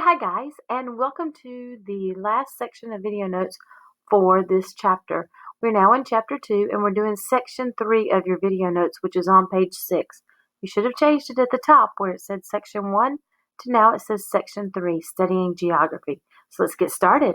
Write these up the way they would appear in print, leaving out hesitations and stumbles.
Alright, hi guys, and welcome to the last section of video notes for this chapter. We're now in chapter 2, and we're doing section 3 of your video notes, which is on page 6. You should have changed it at the top where it said section 1 to now it says section 3, studying geography. So let's get started.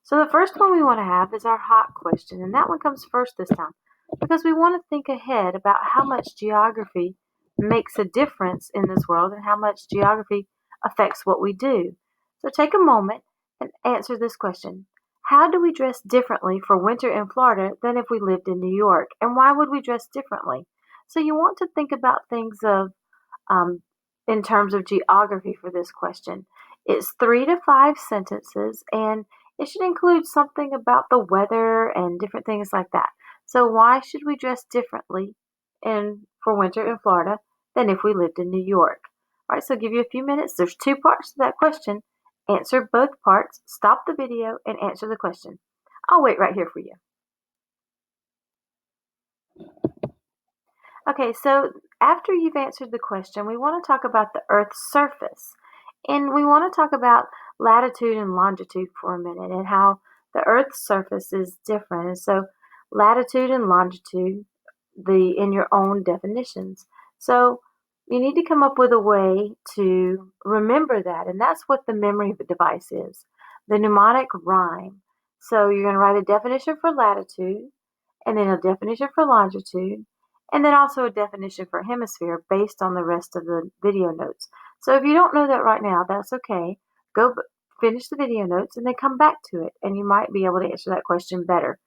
So the first one we want to have is our hot question, and that one comes first this time because we want to think ahead about how much geography makes a difference in this world and how much geography affects what we do. So take a moment and answer this question. How do we dress differently for winter in Florida than if we lived in New York? And why would we dress differently? So you want to think about things in terms of geography for this question. It's 3 to 5 sentences, and it should include something about the weather and different things like that. So why should we dress differently for winter in Florida than if we lived in New York? All right, so I'll give you a few minutes. There's 2 parts to that question. Answer both parts, stop the video, and answer the question. I'll wait right here for you. Okay, so after you've answered the question, we want to talk about the Earth's surface. And we want to talk about latitude and longitude for a minute and how the Earth's surface is different. And so latitude and longitude, in your own definitions. So you need to come up with a way to remember that. And that's what the memory device is, the mnemonic rhyme. So you're going to write a definition for latitude, and then a definition for longitude, and then also a definition for hemisphere based on the rest of the video notes. So if you don't know that right now, that's okay. Go finish the video notes and then come back to it, and you might be able to answer that question better.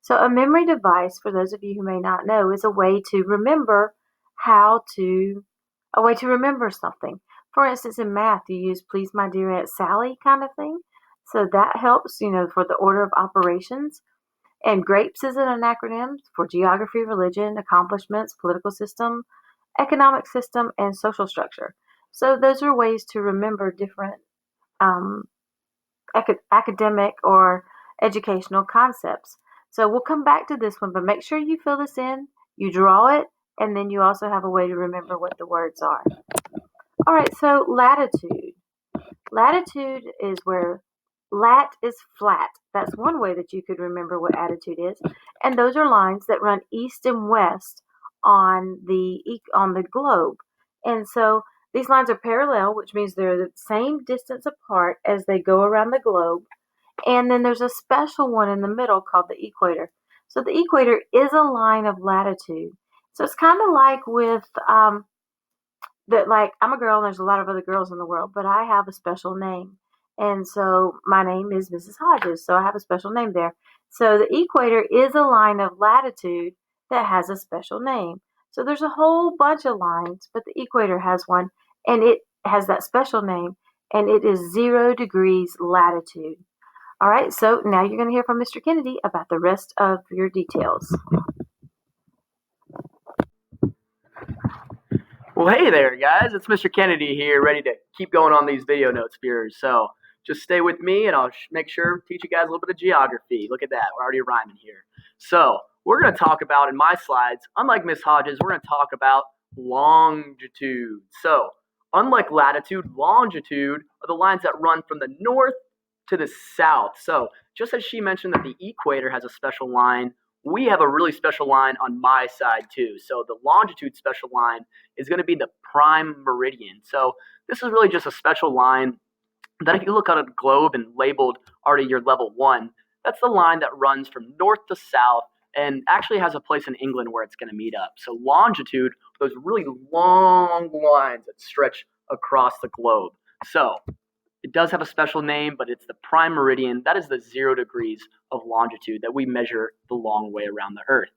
So a memory device, for those of you who may not know, is a way to remember something. For instance, in math, you use please my dear Aunt Sally kind of thing. So that helps, for the order of operations. And GRAPES is an acronym for geography, religion, accomplishments, political system, economic system, and social structure. So those are ways to remember different academic or educational concepts. So we'll come back to this one, but make sure you fill this in, you draw it, and then you also have a way to remember what the words are. All right, so latitude. Latitude is where lat is flat. That's one way that you could remember what attitude is. And those are lines that run east and west on the globe. And so these lines are parallel, which means they're the same distance apart as they go around the globe. And then there's a special one in the middle called the equator. So the equator is a line of latitude. So it's kind of like with I'm a girl and there's a lot of other girls in the world, but I have a special name. And so my name is Mrs. Hodges, so I have a special name there. So the equator is a line of latitude that has a special name. So there's a whole bunch of lines, but the equator has one, and it has that special name, and it is 0 degrees latitude. All right, so now you're going to hear from Mr. Kennedy about the rest of your details. Well, hey there, guys. It's Mr. Kennedy here, ready to keep going on these video notes here. So just stay with me, and I'll make sure to teach you guys a little bit of geography. Look at that. We're already rhyming here. So we're going to talk about, in my slides, unlike Miss Hodges, we're going to talk about longitude. So unlike latitude, longitude are the lines that run from the north to the south. So just as she mentioned that the equator has a special line, we have a really special line on my side too. So the longitude special line is going to be the prime meridian. So this is really just a special line that if you look at a globe and labeled already your level 1, that's the line that runs from north to south and actually has a place in England where it's going to meet up. So longitude, those really long lines that stretch across the globe. So it does have a special name, but it's the prime meridian. That is the 0 degrees of longitude that we measure the long way around the Earth.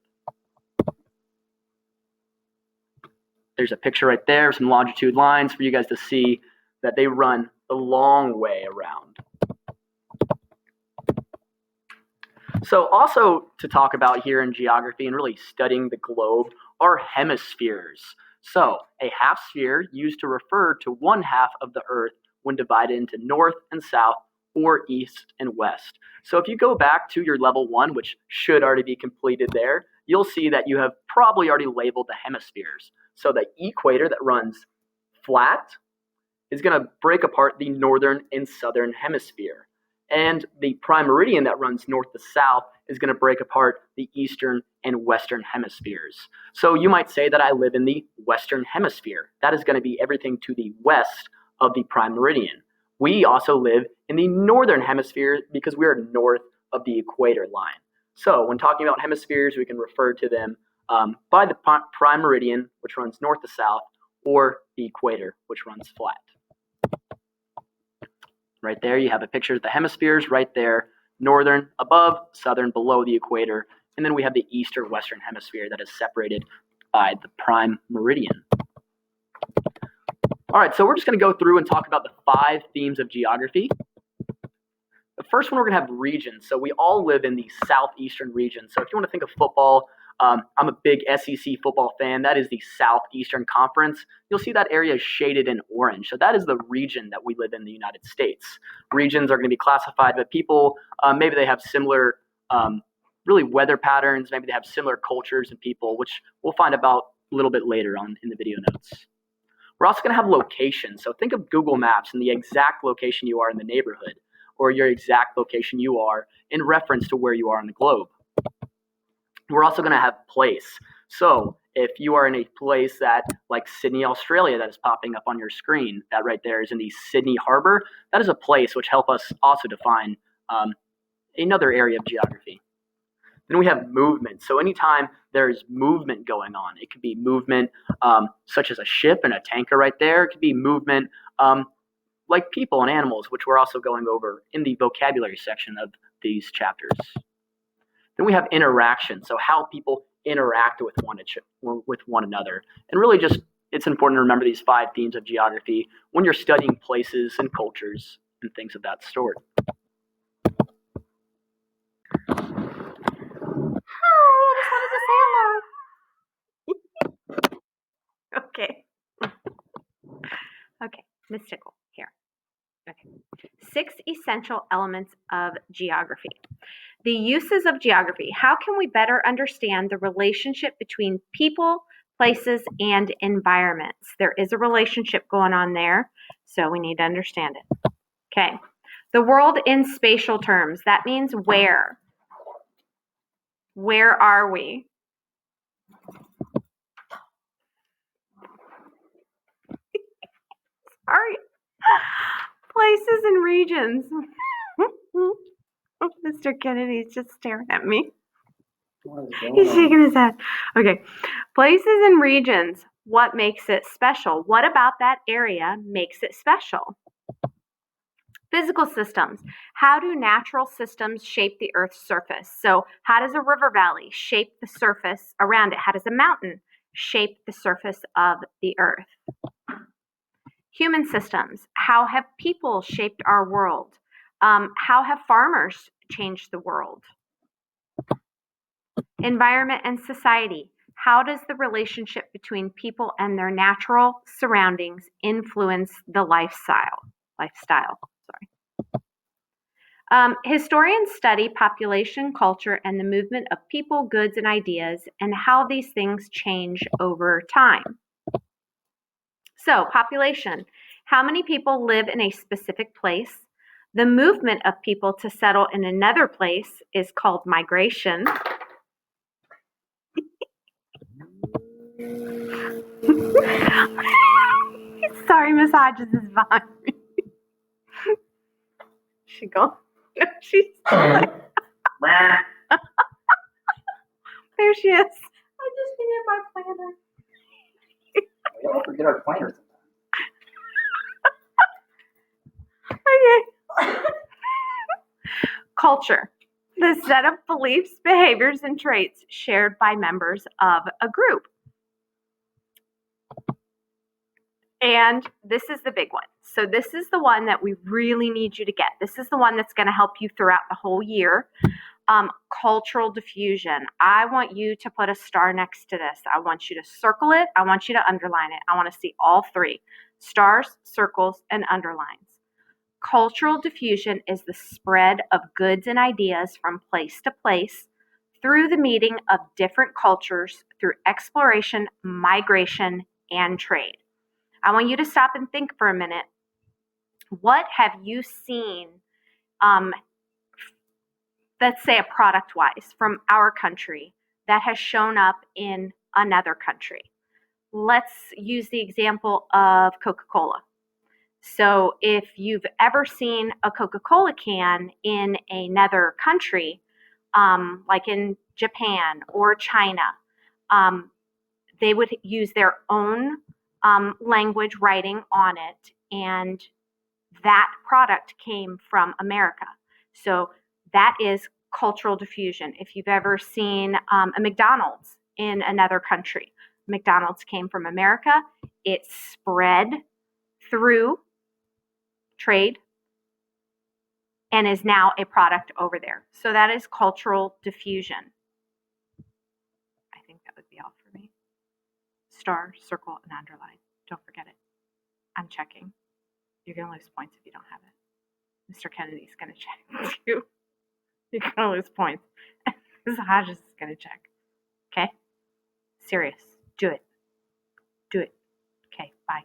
There's a picture right there, some longitude lines for you guys to see that they run the long way around. So also to talk about here in geography and really studying the globe are hemispheres. So a half sphere used to refer to one half of the Earth when divided into north and south or east and west. So if you go back to your level 1, which should already be completed there, you'll see that you have probably already labeled the hemispheres. So the equator that runs flat is going to break apart the northern and southern hemisphere. And the prime meridian that runs north to south is going to break apart the eastern and western hemispheres. So you might say that I live in the western hemisphere. That is going to be everything to the west of the prime meridian. We also live in the northern hemisphere because we are north of the equator line. So when talking about hemispheres, we can refer to them by the prime meridian, which runs north to south, or the equator, which runs flat. Right there, you have a picture of the hemispheres right there, northern above, southern below the equator, and then we have the eastern western hemisphere that is separated by the prime meridian. All right, so we're just going to go through and talk about the 5 themes of geography. The first one, we're going to have regions. So we all live in the southeastern region. So if you want to think of football, I'm a big SEC football fan. That is the Southeastern Conference. You'll see that area is shaded in orange. So that is the region that we live in the United States. Regions are going to be classified by people. Maybe they have similar really weather patterns. Maybe they have similar cultures and people, which we'll find about a little bit later on in the video notes. We're also going to have locations. So think of Google Maps and the exact location you are in the neighborhood, or your exact location you are in reference to where you are on the globe. We're also going to have place. So if you are in a place that, like Sydney, Australia, that is popping up on your screen, that right there is in the Sydney Harbor, that is a place which help us also define another area of geography. Then we have movement. So anytime there's movement going on, it could be movement such as a ship and a tanker right there. It could be movement like people and animals, which we're also going over in the vocabulary section of these chapters. Then we have interaction, so how people interact with one another. And really just, it's important to remember these 5 themes of geography when you're studying places and cultures and things of that sort. Hi, I just wanted to say hello. Okay. Okay, Miss Tickle, here. Okay. 6 essential elements of geography. The uses of geography. How can we better understand the relationship between people, places, and environments? There is a relationship going on there, so we need to understand it. Okay. The world in spatial terms. That means where. Where are we? Sorry. Places and regions. Mr. Kennedy's just staring at me. He's shaking his head. Okay. Places and regions. What makes it special? What about that area makes it special? Physical systems. How do natural systems shape the Earth's surface? So how does a river valley shape the surface around it? How does a mountain shape the surface of the Earth? Human systems. How have people shaped our world? How have farmers changed the world? Environment and society. How does the relationship between people and their natural surroundings influence the lifestyle? Historians study population, culture, and the movement of people, goods, and ideas, and how these things change over time. So, population. How many people live in a specific place? The movement of people to settle in another place is called migration. Sorry, Miss Hodges is behind me. She go. She's like, there she is. I just needed my planner. We all forget our planners. Okay. Culture. The set of beliefs, behaviors, and traits shared by members of a group. And this is the big one. So this is the one that we really need you to get. This is the one that's going to help you throughout the whole year. Cultural diffusion. I want you to put a star next to this. I want you to circle it. I want you to underline it. I want to see all 3. Stars, circles, and underlines. Cultural diffusion is the spread of goods and ideas from place to place through the meeting of different cultures through exploration, migration, and trade. I want you to stop and think for a minute. What have you seen, let's say a product-wise, from our country that has shown up in another country? Let's use the example of Coca-Cola. So if you've ever seen a Coca-Cola can in another country, like in Japan or China, they would use their own language writing on it, and that product came from America. So that is cultural diffusion. If you've ever seen a McDonald's in another country, McDonald's came from America. It spread through trade and is now a product over there. So that is cultural diffusion. I think that would be all for me. Star, circle, and underline. Don't forget it. I'm checking. You're going to lose points if you don't have it. Mr. Kennedy's going to check too. You're going to lose points. Mrs. Hodges is going to check. Okay? Serious. Do it. Do it. Okay, bye.